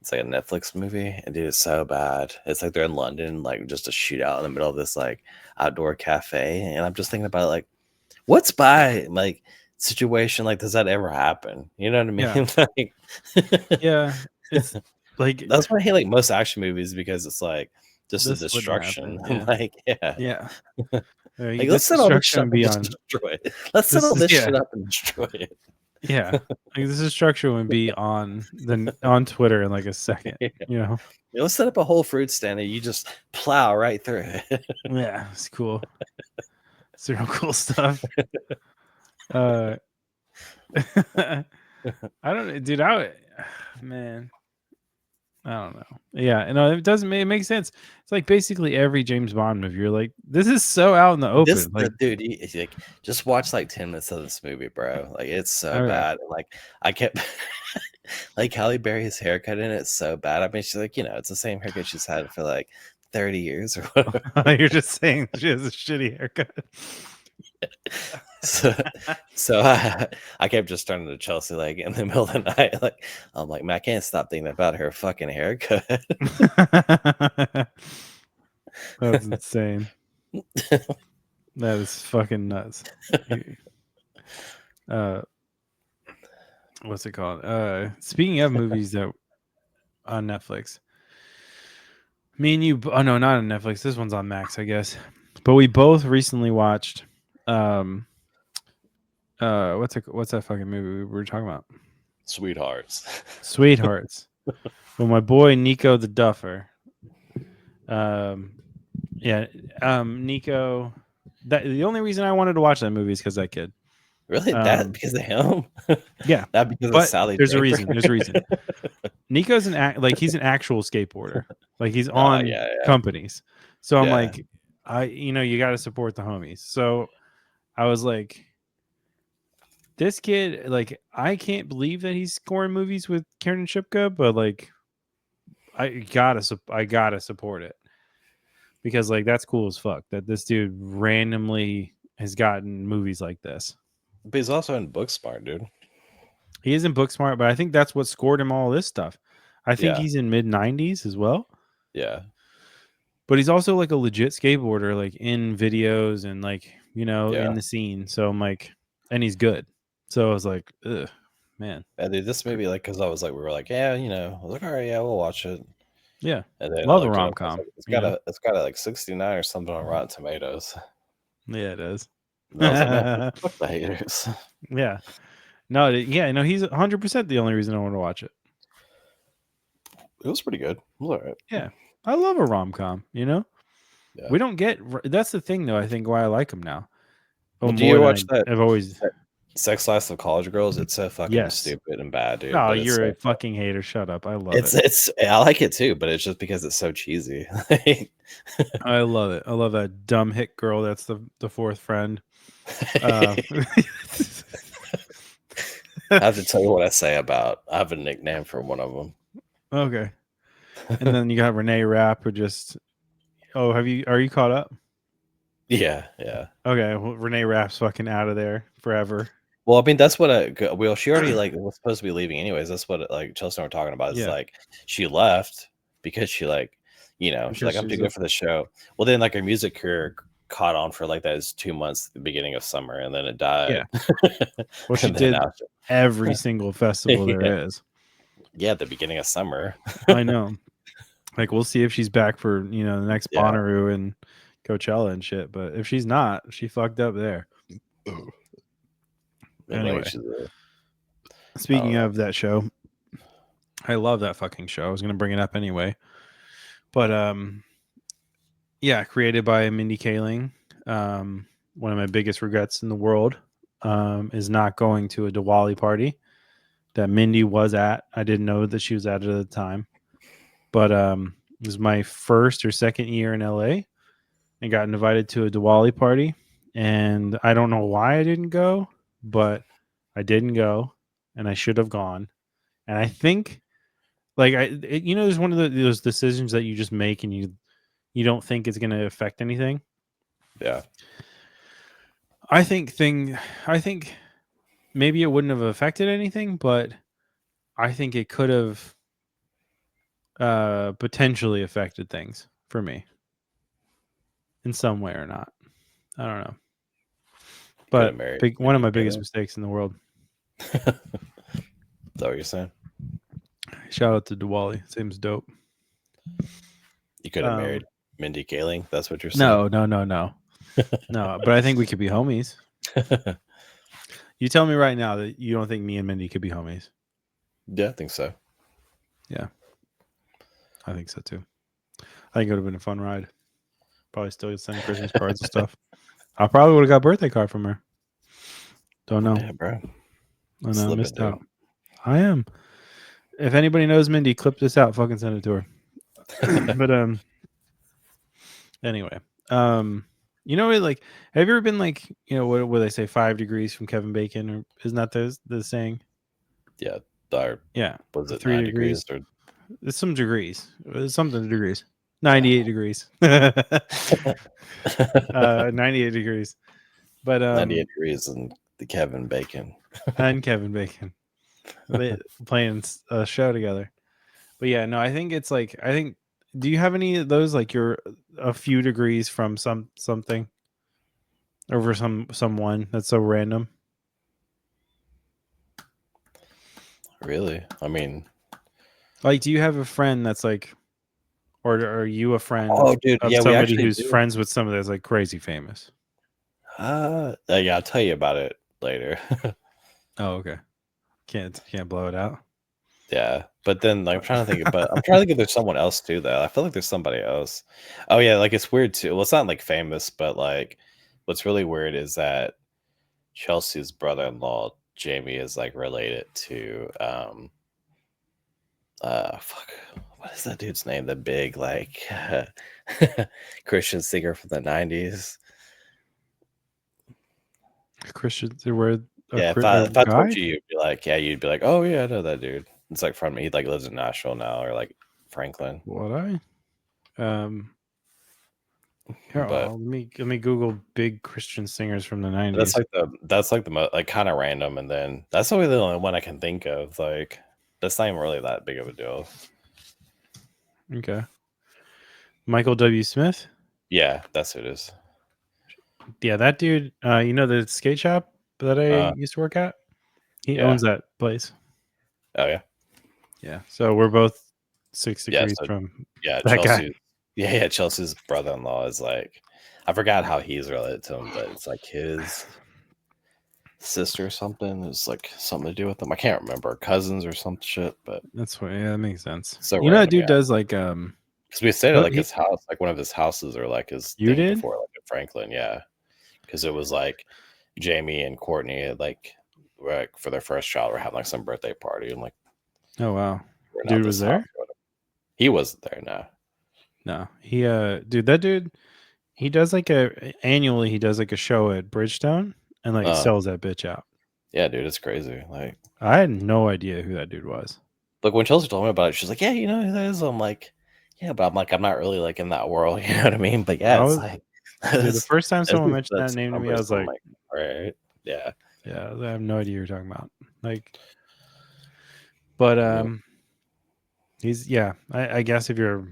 It's like a Netflix movie, and dude, it's so bad. It's like they're in London, like just a shootout in the middle of this like outdoor cafe, and I'm just thinking about it, like, what's by like situation like does that ever happen? You know what I mean? Yeah. Like, Yeah. It's like that's why I hate like most action movies because it's like just the this wouldn't destruction. happen. Yeah. Like, yeah, Yeah. like let's This set all this shit destruction up would and be just on destroy it. Let's set this all is this yeah. shit up and destroy it. Yeah. Like this destruction would be on Twitter in like a second, Yeah. you know? Let's set up a Whole Fruit stand and you just plow right through it. Yeah, it's cool. It's real cool stuff. Uh I don't dude, man. I don't know. Yeah, it doesn't. It makes sense. It's like basically every James Bond movie. You're like, this is so out in the This open. Like, dude, like just watch like 10 minutes of this movie, bro. Like it's so okay, bad. Like I kept like Halle Berry's haircut in it's so bad. I mean, she's like, it's the same haircut she's had for like 30 years or whatever. you're just saying she has a shitty haircut. So I kept just turning to Chelsea like in the middle of the night. Like I'm like, man, I can't stop thinking about her fucking haircut. That's insane. That is fucking nuts. What's it called? Speaking of movies that on Netflix, me and you. Oh no, not on Netflix. This one's on Max, I guess. But we both recently watched. What's that fucking movie we were talking about? Sweethearts. Sweethearts. Well, my boy Nico the Duffer. Nico. That the only reason I wanted to watch that movie is because that kid. Really? That because of him? Yeah, Not because of but Sally there's a Draper? reason. There's a reason. Nico's he's an actual skateboarder. Like he's on yeah. companies. So I'm Yeah. like, you got to support the homies. So I was like, this kid, like, I can't believe that he's scoring movies with Karen Shipka, but like, I gotta support it because like that's cool as fuck that this dude randomly has gotten movies like this. But he's also in Booksmart, dude. He isn't Booksmart, but I think that's what scored him all this stuff. I think Yeah. he's in mid-90s as well. Yeah. But he's also like a legit skateboarder, like in videos and like, Yeah. in the scene. So I'm like, and he's good. So I was like, ugh, man. Yeah, dude, this movie, like, because we were like, yeah, I was like, all right, yeah, we'll watch it. Yeah. And then Love I a looked it up, I was rom-com. like, it's got a like 69 or something on Rotten Tomatoes. Yeah, it is. And I was like, man, fuck the haters. Yeah. No, he's 100% the only reason I want to watch it. It was pretty good. It was all right. Yeah. I love a rom-com, Yeah. We don't get that's the thing though, I think why I like him now. Well, do you watch that? I've always Sex Life of College Girls? It's so fucking Yes. stupid and bad, dude. Oh, but it's you're a like, fucking hater. Shut up. I love it. it's I like it too, but it's just because it's so cheesy. I love it. I love that dumb hit girl that's the fourth friend. I have to tell you what I have a nickname for one of them. Okay. And then you got Renee Rapp who just are you caught up? Yeah. Okay, well, Renee Rapp's fucking out of there forever. Well, I mean, that's what she already like was supposed to be leaving anyways. That's what like Chelsea and I were talking about. It's like she left because she like you know, she's Because like, I'm too she's good for the show. Well, then like her music career caught on for like those 2 months at the beginning of summer, and then it died. well, she And then did every single festival there is. yeah, at the beginning of summer. I know. Like we'll see if she's back for the next Yeah. Bonnaroo and Coachella and shit. But if she's not, she fucked up there. Anyway, speaking of that show, I love that fucking show. I was gonna bring it up anyway, but yeah, created by Mindy Kaling. One of my biggest regrets in the world is not going to a Diwali party that Mindy was at. I didn't know that she was at it at the time, but it was my first or second year in LA and got invited to a Diwali party. And I don't know why I didn't go, but I didn't go and I should have gone. And I think like there's one of those decisions that you just make and you don't think it's going to affect anything. Yeah. I think maybe it wouldn't have affected anything, but I think it could have potentially affected things for me in some way or not. I don't know. But one of my biggest mistakes in the world. Is that what you're saying? Shout out to Diwali. Seems dope. You could have married Mindy Kaling. That's what you're saying? No. No, but I think we could be homies. You tell me right now that you don't think me and Mindy could be homies. Yeah, I think so. Yeah. I think so too. I think it would have been a fun ride. Probably still sending Christmas cards and stuff. I probably would have got a birthday card from her. Don't know. Yeah, bro. I know, I missed out. I am. If anybody knows Mindy, clip this out. Fucking send it to her. But anyway, like, have you ever been like, what would they say, 5 degrees from Kevin Bacon, or isn't that the saying? Yeah, yeah. Was it 3 degrees? Or it's some degrees. It's something degrees. 98 degrees. 98 degrees. But 98 degrees and the Kevin Bacon and Kevin Bacon playing a show together. But yeah, no, I think it's like, do you have any of those, like you're a few degrees from something over someone that's so random? Really? I mean, like, do you have a friend that's like, or are you a friend oh, dude, of somebody who's friends with somebody that's like crazy famous? Yeah, I'll tell you about it later. Oh, okay. Can't blow it out. Yeah, but then like, I'm trying to think if there's someone else too, though. I feel like there's somebody else. Oh yeah, like it's weird too. Well, it's not like famous, but like what's really weird is that Chelsea's brother-in-law Jamie is like related to fuck, what is that dude's name? The big like Christian singer from the 90s. Christian, where yeah, if I told you, you'd be like, oh yeah, I know that dude. It's like he like lives in Nashville now, or like Franklin. Here, let me Google big Christian singers from the 90s. That's like the most like kind of random, and then that's the only one I can think of. Like that's not even really that big of a deal. Okay. Michael W. Smith? Yeah, that's who it is. Yeah, that dude, the skate shop that I used to work at? He owns that place. Oh, yeah? Yeah. So we're both 6 degrees from that guy. Yeah, Chelsea's brother-in-law is like, I forgot how he's related to him, but it's like his sister or something. It's like something to do with them. I can't remember. Cousins or some shit, but that's what, that makes sense. So that dude does like because we stayed at like his house, like one of his houses, or like his thing before, like in Franklin, yeah. Because it was like Jamie and Courtney, like for their first child, were having like some birthday party, and like, oh wow, dude was there. He wasn't there. No, he dude, that dude, he does like annually he does like a show at Bridgestone and like sells that bitch out. Yeah, dude, it's crazy. Like I had no idea who that dude was. Like when Chelsea told me about it, she's like, "Yeah, you know who that is." I'm like, "Yeah," but I'm not really like in that world. You know what I mean? But yeah, it's like dude, the first time someone mentioned that name to me, I was like, "Right, yeah, yeah." I have no idea what you're talking about. Like, but he's I guess if you're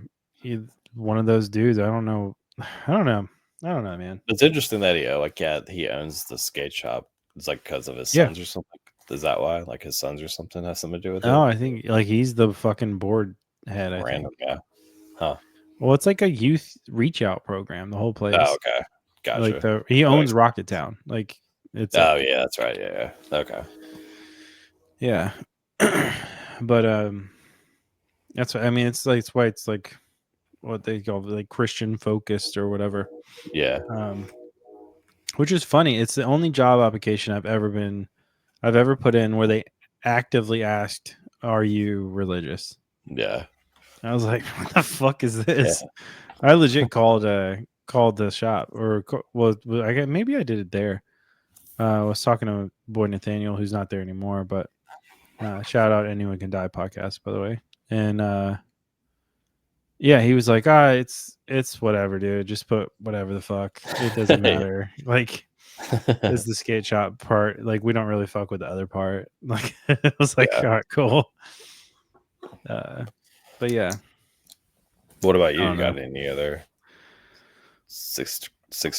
one of those dudes. I don't know. I don't know. I don't know, man. It's interesting that he owns the skate shop. It's like because of his Yeah. sons or something. Is that why? Like his sons or something has something to do with No, it? I think like he's the fucking board head. I think. Random guy. Huh. Well, it's like a youth reach out program. The whole place. Oh, okay. Gotcha. Like he owns Rocket Town. Like it's. Oh yeah, that's right. Yeah. Okay. Yeah. But that's what I mean. It's why it's like what they call like Christian focused or whatever. Yeah. Which is funny. It's the only job application I've ever put in where they actively asked, "Are you religious?" Yeah. I was like, "What the fuck is this?" I legit called the shop maybe I did it there. I was talking to boy Nathaniel, who's not there anymore, but shout out Anyone Can Die podcast, by the way. And yeah, he was like, it's whatever, dude. Just put whatever the fuck. It doesn't matter. Like, is the skate shop part. Like, we don't really fuck with the other part. Like, it was like, all right, cool. But yeah. What about you? You got any other six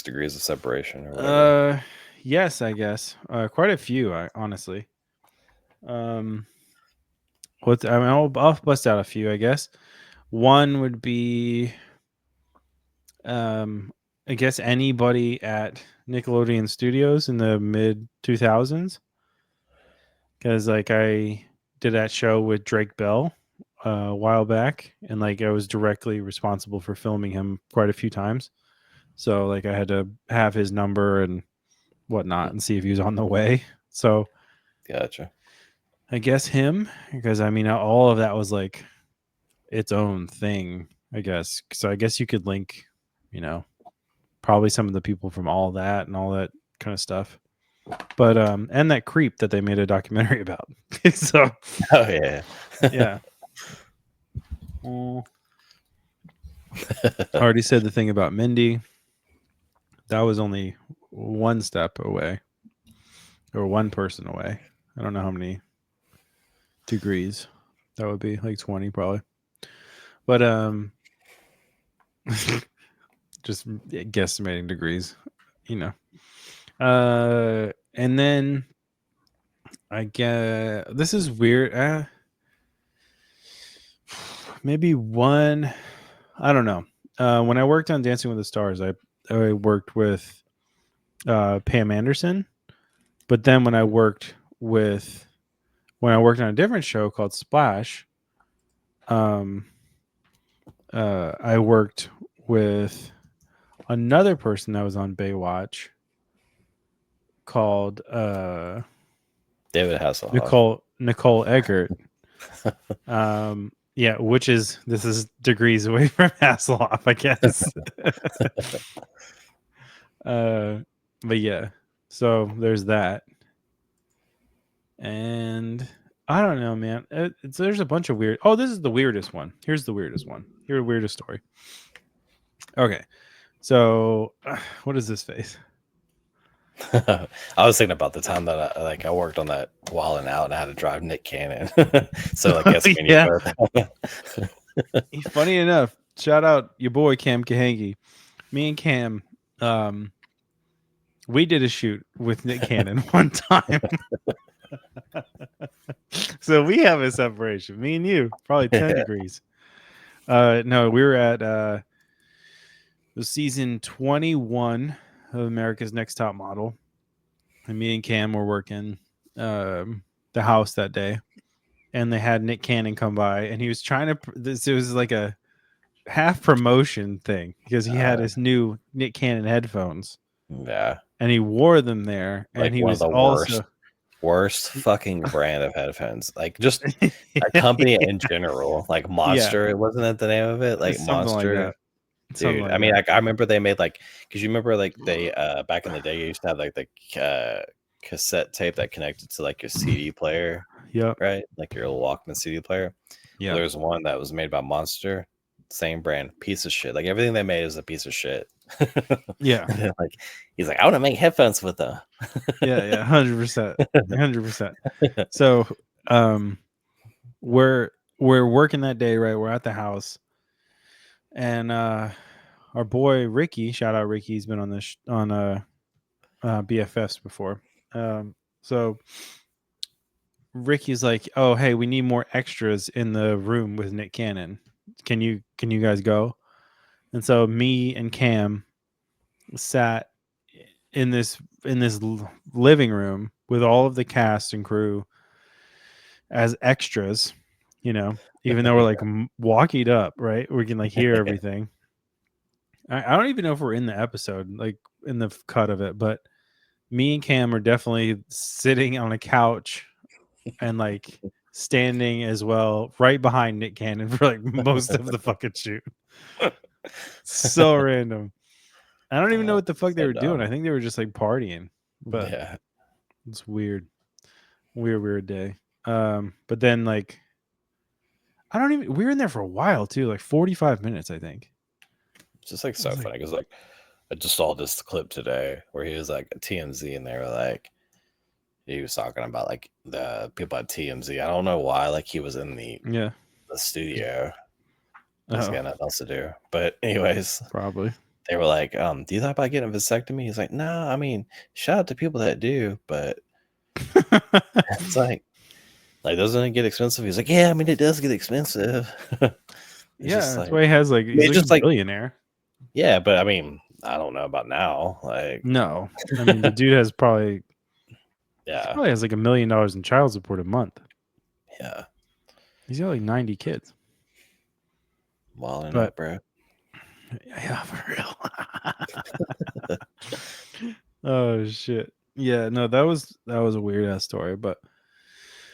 degrees of separation or whatever? Yes, I guess. Quite a few, honestly. I'll bust out a few, I guess. One would be I guess anybody at Nickelodeon Studios in the mid 2000s, because like I did that show with Drake Bell a while back, and like I was directly responsible for filming him quite a few times. So like I had to have his number and whatnot and see if he was on the way. So Gotcha. I guess him, because I mean all of that was like its own thing, I guess. So I guess you could link, probably some of the people from all that and all that kind of stuff. But and that creep that they made a documentary about. So oh yeah. Yeah. I already said the thing about Mindy. That was only one step away. Or one person away. I don't know how many degrees that would be, like 20 probably. But just guesstimating degrees, and then I guess this is weird. Maybe one, I don't know. When I worked on Dancing with the Stars, I worked with Pam Anderson, but then when I worked on a different show called Splash, I worked with another person that was on Baywatch called David Hasselhoff. Nicole Eggert. Yeah, this is degrees away from Hasselhoff, I guess. But yeah, so there's that. And I don't know, man. There's a bunch of weird. Oh, this is the weirdest one. Here's the weirdest one. Here's the weirdest story. Okay, so what is this face? I was thinking about the time that I worked on that Wild 'N Out and I had to drive Nick Cannon. So like, guess when yeah. Funny enough, shout out your boy Cam Kahangi. Me and Cam, we did a shoot with Nick Cannon one time. So we have a separation. Me and you, probably 10 degrees. No, we were at the season 21 of America's Next Top Model, and me and Cam were working the house that day, and they had Nick Cannon come by, and he was trying to. It was like a half promotion thing because he had his new Nick Cannon headphones. Yeah, and he wore them there, and like he one was of the also worst fucking brand of headphones. Like just a company in general, like Monster. Yeah. It wasn't that the name of it, like Monster. Like dude, I mean, I remember they made because you remember they back in the day you used to have like the cassette tape that connected to like your CD player. Yeah. Right, like your little Walkman CD player. Yeah. Well, there's one that was made by Monster, same brand, piece of shit. Like everything they made is a piece of shit. Yeah. Like he's like, I want to make headphones with them. Yeah, 100%, 100%. So, we're working that day, right? We're at the house. and our boy Ricky, shout out Ricky, he's been on this on BFFs before. So Ricky's like, "Oh, hey, we need more extras in the room with Nick Cannon. Can you guys go?" And so me and Cam sat in this living room with all of the cast and crew as extras, you know, even though we're like walking up, right? We can like hear everything. I don't even know if we're in the episode, like in the cut of it, but me and Cam are definitely sitting on a couch and like standing as well right behind Nick Cannon for like most of the fucking shoot. So random. I don't even know what the fuck they So were doing. dumb. I think they were just like partying, but Yeah. it's weird. Weird day. But then like we were in there for a while too, like 45 minutes, I think. It's just like It so was, like, funny because like I just saw this clip today where he was like at TMZ and they were like he was talking about like the people at TMZ. I don't know why like he was in the yeah. studio. He's Oh, got nothing else to do. But anyways, probably. they were like, do you thought about getting a vasectomy? He's like, no, I mean, shout out to people that do, but it's like doesn't it get expensive? He's like, yeah, I mean it does get expensive. It's Yeah, just that's like why he has like I he's mean, like a just like billionaire. yeah, but I mean, I don't know about now. Like, No, I mean the dude has he yeah, probably has like $1 million in child support a month. yeah, He's got like 90 kids. walling But up, bro. yeah, for real. Oh shit. Yeah, no, that was a weird ass story, but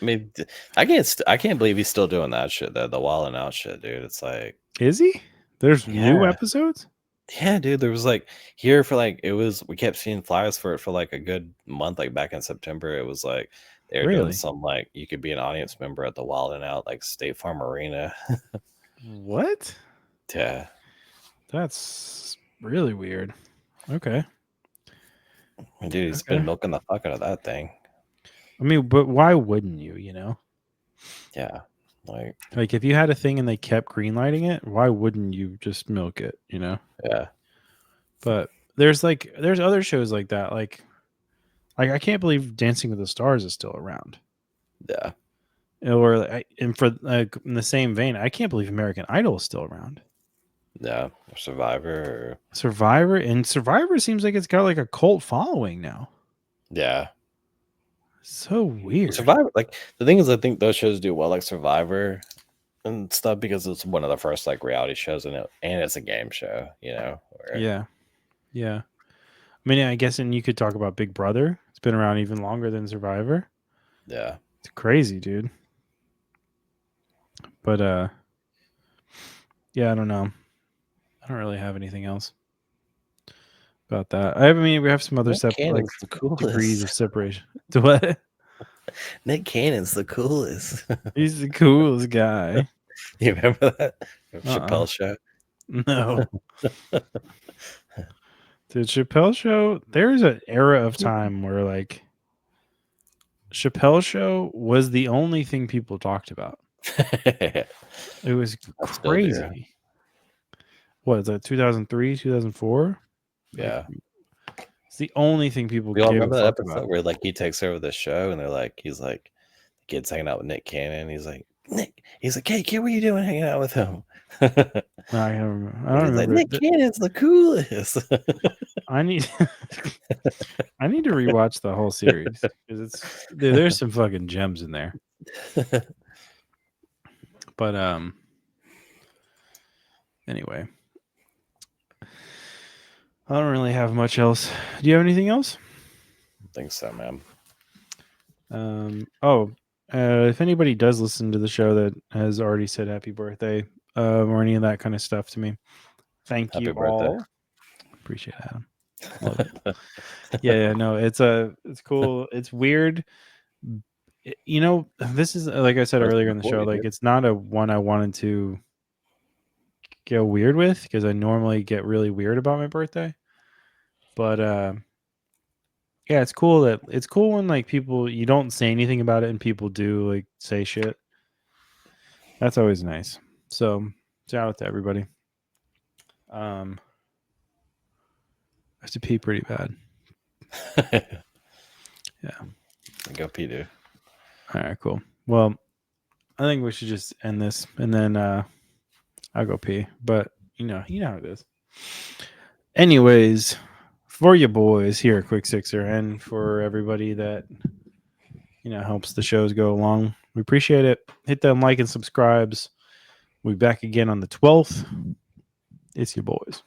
I mean, I can't believe he's still doing that shit. The walling out shit, dude. It's like, is he? There's new yeah, episodes? yeah, dude. There was like here for like we kept seeing flyers for it for like a good month. Like back in September, it was like they were doing Really? some like you could be an audience member at the Wild and Out like State Farm Arena. What? Yeah, That's really weird. Okay. dude, he's Okay. been milking the fuck out of that thing. I mean, but why wouldn't you, you know? Yeah, like Like if you had a thing and they kept greenlighting it, why wouldn't you just milk it, you know? yeah, But there's other shows like that. Like I can't believe Dancing with the Stars is still around. yeah. And for like in the same vein, I can't believe American Idol is still around. Yeah, Survivor. Survivor seems like it's got like a cult following now. Yeah, So weird. Survivor. Like the thing is, I think those shows do well, like Survivor and stuff, because it's one of the first like reality shows in it, and it's a game show. You know. Where, Yeah. Yeah. I mean, I guess, and you could talk about Big Brother. It's been around even longer than Survivor. yeah. It's crazy, dude. But yeah, I don't know. I don't really have anything else about that. I mean, we have some other Nick Cannon's the degrees of coolest. separation. To what? Nick Cannon's the coolest. He's the coolest guy. You remember that from Uh-uh. Chappelle Show? No. The Chappelle Show, there's an era of time where like Chappelle Show was the only thing people talked about. It was I still do. crazy. What is that? 2003, 2004? Yeah. It's the only thing people We all gave a remember that fuck episode about. where like he takes over the show and he's like the kid's hanging out with Nick Cannon. He's like, Nick, he's like, hey kid, what are you doing hanging out with him? I don't He's like, remember. Nick Cannon's the coolest. I need I need to rewatch the whole series because there's some fucking gems in there. But anyway, I don't really have much else. Do you have anything else? I think so, man. If anybody does listen to the show that has already said happy birthday or any of that kind of stuff to me, thank Happy you birthday. all. Appreciate it, Adam. Love it. Yeah, no, it's cool. It's weird. You know, this is like I said earlier in the show, like it's not a one I wanted to go weird with because I normally get really weird about my birthday. But yeah, it's cool when like people you don't say anything about it and people do like say shit. That's always nice. So shout out to everybody. I have to pee pretty bad. Yeah. Go pee, dude. All right, cool. Well, I think we should just end this, and then I'll go pee. But you know how it is. Anyways, for you boys here at Quick Sixer, and for everybody that helps the shows go along, we appreciate it. Hit that like and subscribes. We'll be back again on the 12th. It's your boys.